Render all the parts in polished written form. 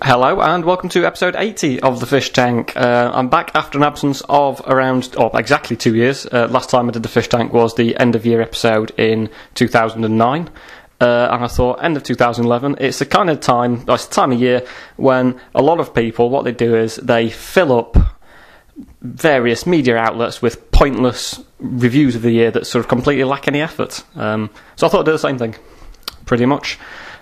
Hello and welcome to episode 80 of The Fish Tank. I'm back after an absence of exactly 2 years. Last time I did The Fish Tank was the end of year episode in 2009. And I thought, end of 2011, it's the kind of time, it's the time of year when a lot of people, what they do is they fill up various media outlets with pointless reviews of the year that sort of completely lack any effort. So I thought I'd do the same thing, pretty much.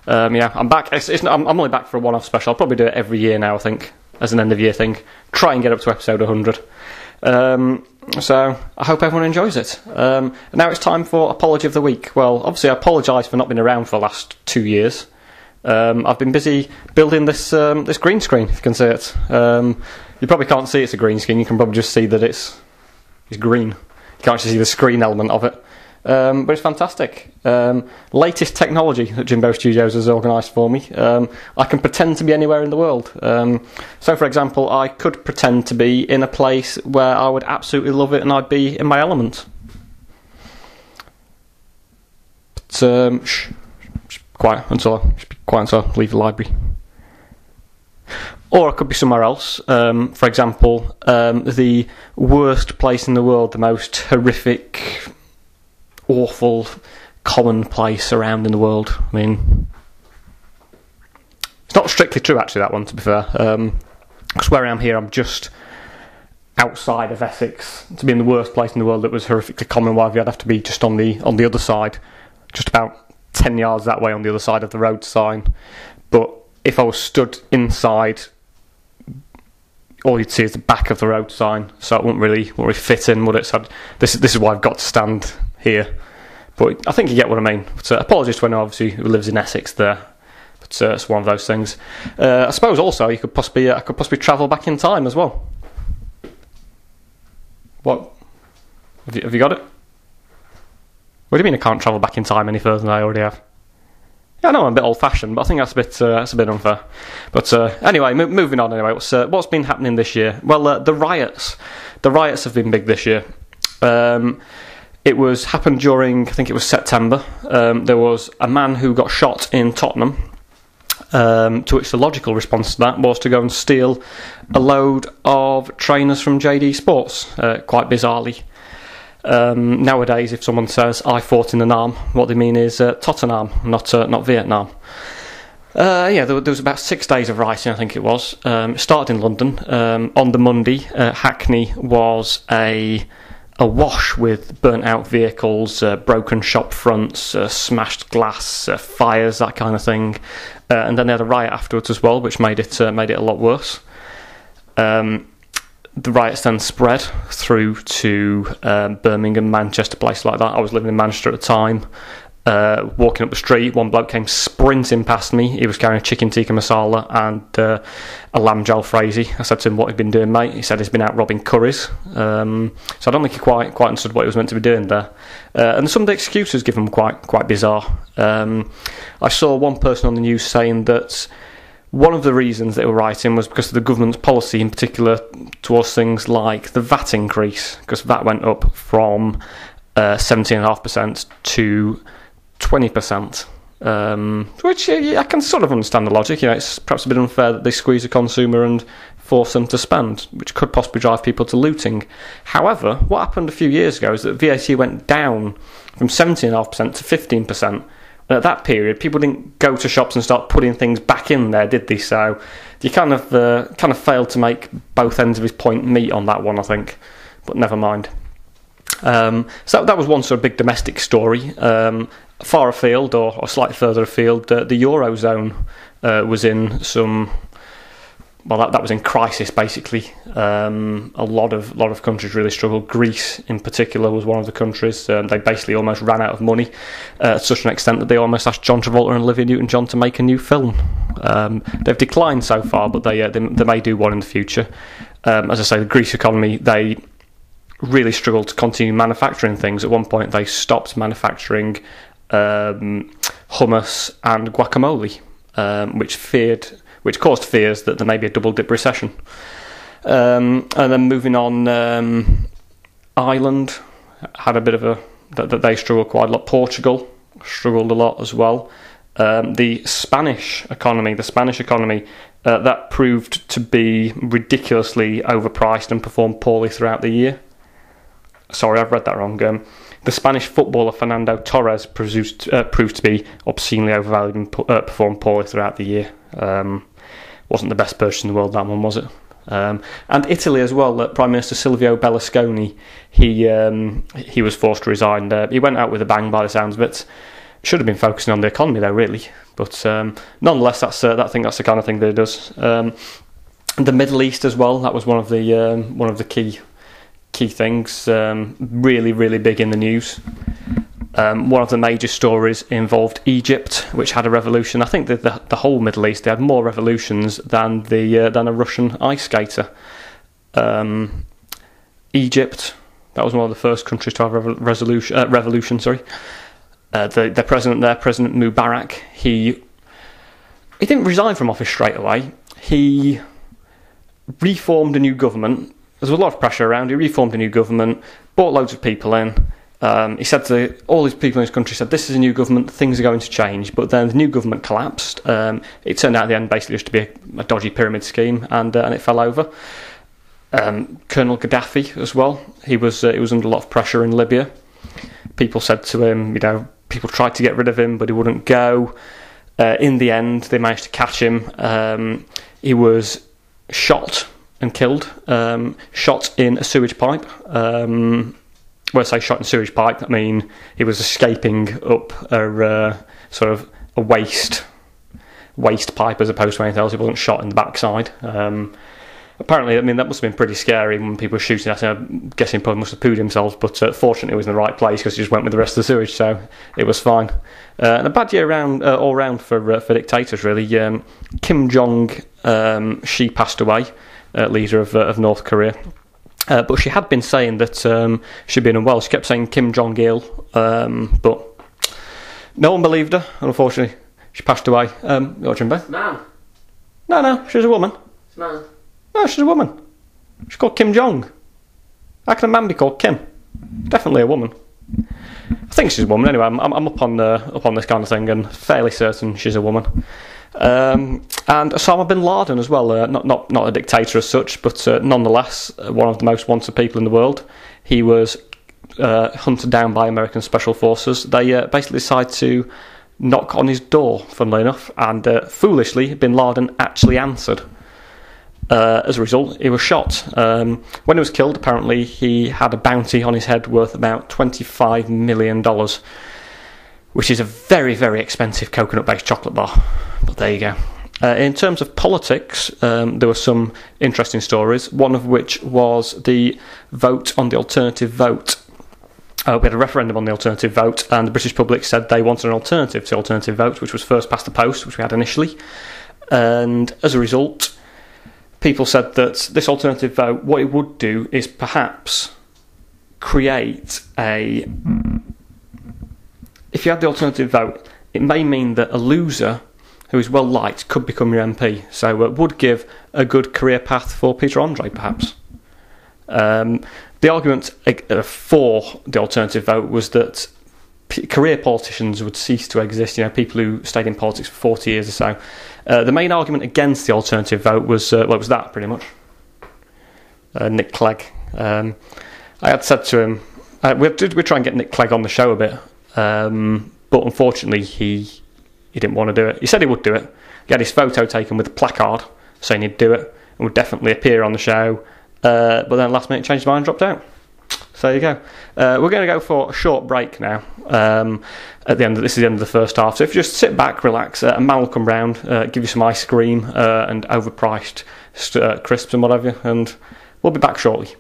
I'm back. I'm only back for a one-off special. I'll probably do it every year now, I think, as an end-of-year thing. Try and get up to episode 100. So I hope everyone enjoys it. Now it's time for Apology of the Week. Well, obviously I apologise for not being around for the last 2 years. I've been busy building this green screen, if you can see it. You probably can't see it's a green screen. You can probably just see that it's green. You can't actually see the screen element of it. But it's fantastic. Latest technology that Jimbo Studios has organised for me. I can pretend to be anywhere in the world. So, for example, I could pretend to be in a place where I would absolutely love it and I'd be in my element. But, quiet until I leave the library. Or I could be somewhere else. For example, the worst place in the world, the most horrific, awful, commonplace around in the world. I mean, it's not strictly true, actually, that one, to be fair. Because where I am here, I'm just outside of Essex. To be in the worst place in the world that was horrifically common, I'd have to be just on the other side, just about 10 yards that way on the other side of the road sign. But if I was stood inside, all you'd see is the back of the road sign, so it wouldn't really fit in, would it? So this is why I've got to stand here. But I think you get what I mean. But, apologies to anyone obviously who lives in Essex there. But it's one of those things. I suppose also I could possibly travel back in time as well. What? Have you got it? What do you mean I can't travel back in time any further than I already have? Yeah, I know I'm a bit old-fashioned, but I think that's a bit unfair. But anyway, moving on. Anyway, what's been happening this year? Well, the riots. The riots have been big this year. It happened during, I think it was September. There was a man who got shot in Tottenham. To which the logical response to that was to go and steal a load of trainers from JD Sports. Quite bizarrely. Nowadays, if someone says I fought in an arm, what they mean is Tottenham, not Vietnam. There was about 6 days of rioting, I think it was. It started in London. On the Monday, Hackney was awash with burnt-out vehicles, broken shop fronts, smashed glass, fires, that kind of thing. And then they had a riot afterwards as well, which made it a lot worse. The riots then spread through to Birmingham, Manchester, places like that. I was living in Manchester at the time. Walking up the street, one bloke came sprinting past me. He was carrying a chicken tikka masala and a lamb jalfrezi. I said to him, "What have you been doing, mate?" He said he's been out robbing curries. So I don't think he quite understood what he was meant to be doing there. And some of the excuses given were quite bizarre. I saw one person on the news saying that one of the reasons they were rioting was because of the government's policy, in particular towards things like the VAT increase, because VAT went up from 17.5% to 20%, which I can sort of understand the logic. It's perhaps a bit unfair that they squeeze a consumer and force them to spend, which could possibly drive people to looting. However, what happened a few years ago is that VAT went down from 17.5% to 15%. And at that period, people didn't go to shops and start putting things back in there, did they? So you kind of failed to make both ends of his point meet on that one, I think. But never mind. So that was one sort of big domestic story. Far afield, or slightly further afield, the Eurozone was in some. Well, that was in crisis, basically. A lot of countries really struggled. Greece, in particular, was one of the countries. They basically almost ran out of money to such an extent that they almost asked John Travolta and Olivia Newton-John to make a new film. They've declined so far, but they may do one in the future. As I say, the Greece economy, they really struggled to continue manufacturing things. At one point, they stopped manufacturing hummus and guacamole, which caused fears that there may be a double-dip recession. And then moving on, Ireland had a bit of that they struggled quite a lot. Portugal struggled a lot as well. The Spanish economy, that proved to be ridiculously overpriced and performed poorly throughout the year. Sorry, I've read that wrong. The Spanish footballer Fernando Torres proved to be obscenely overvalued and performed poorly throughout the year. Wasn't the best purchase in the world, that one, was it? And Italy as well. Prime Minister Silvio Berlusconi, he was forced to resign. He went out with a bang by the sounds of it. Should have been focusing on the economy though, really. But nonetheless, I think that's the kind of thing that it does. The Middle East as well. That was one of the key things. Really, really big in the news. One of the major stories involved Egypt, which had a revolution. I think that the whole Middle East, they had more revolutions than a Russian ice skater. Egypt, that was one of the first countries to have a revolution. Sorry, the president there, President Mubarak, he didn't resign from office straight away. He reformed a new government. There was a lot of pressure around. He reformed a new government, brought loads of people in. He said to all these people in his country, said, this is a new government, things are going to change. But then the new government collapsed. It turned out at the end basically just to be a dodgy pyramid scheme, and it fell over. Colonel Gaddafi as well, he was under a lot of pressure in Libya. People said to him, people tried to get rid of him, but he wouldn't go. In the end, they managed to catch him. He was shot and killed, shot in a sewage pipe. When I say shot in a sewage pipe, I mean he was escaping up a sort of a waste pipe as opposed to anything else. He wasn't shot in the backside. Apparently, I mean, that must have been pretty scary when people were shooting at him. I'm guessing he probably must have pooed himself, but fortunately he was in the right place because he just went with the rest of the sewage, so it was fine. And a bad year all round for dictators, really. Kim Jong, she passed away, leader of North Korea. But she had been saying that she'd been unwell. She kept saying Kim Jong-il, but no one believed her, unfortunately. She passed away. What's your name? Man. No, she's a woman. It's man. No, she's a woman. She's called Kim Jong. How can a man be called Kim? Definitely a woman. I think she's a woman. Anyway, I'm up on this kind of thing, and fairly certain she's a woman. And Osama bin Laden as well. Not a dictator as such, but nonetheless one of the most wanted people in the world. He was hunted down by American special forces. They basically decided to knock on his door, funnily enough, and foolishly bin Laden actually answered. As a result, he was shot. When he was killed, apparently he had a bounty on his head worth about $25 million, which is a very, very expensive coconut-based chocolate bar. But there you go. In terms of politics, there were some interesting stories, one of which was the vote on the alternative vote. We had a referendum on the alternative vote, and the British public said they wanted an alternative to the alternative vote, which was first past the post, which we had initially. And as a result, people said that this alternative vote, what it would do is perhaps create a... If you had the alternative vote, it may mean that a loser who is well liked could become your MP. So it would give a good career path for Peter Andre, perhaps. The argument for the alternative vote was that career politicians would cease to exist. People who stayed in politics for 40 years or so. The main argument against the alternative vote was was that pretty much. Nick Clegg. I had said to him, we'd try and get Nick Clegg on the show a bit, but unfortunately he didn't want to do it. He said he would do it. He had his photo taken with a placard saying he'd do it and would definitely appear on the show. But then last minute changed his mind and dropped out. So there you go. We're going to go for a short break now. At the end, this is the end of the first half. So if you just sit back, relax, a man will come round, give you some ice cream and overpriced crisps and whatever, and we'll be back shortly.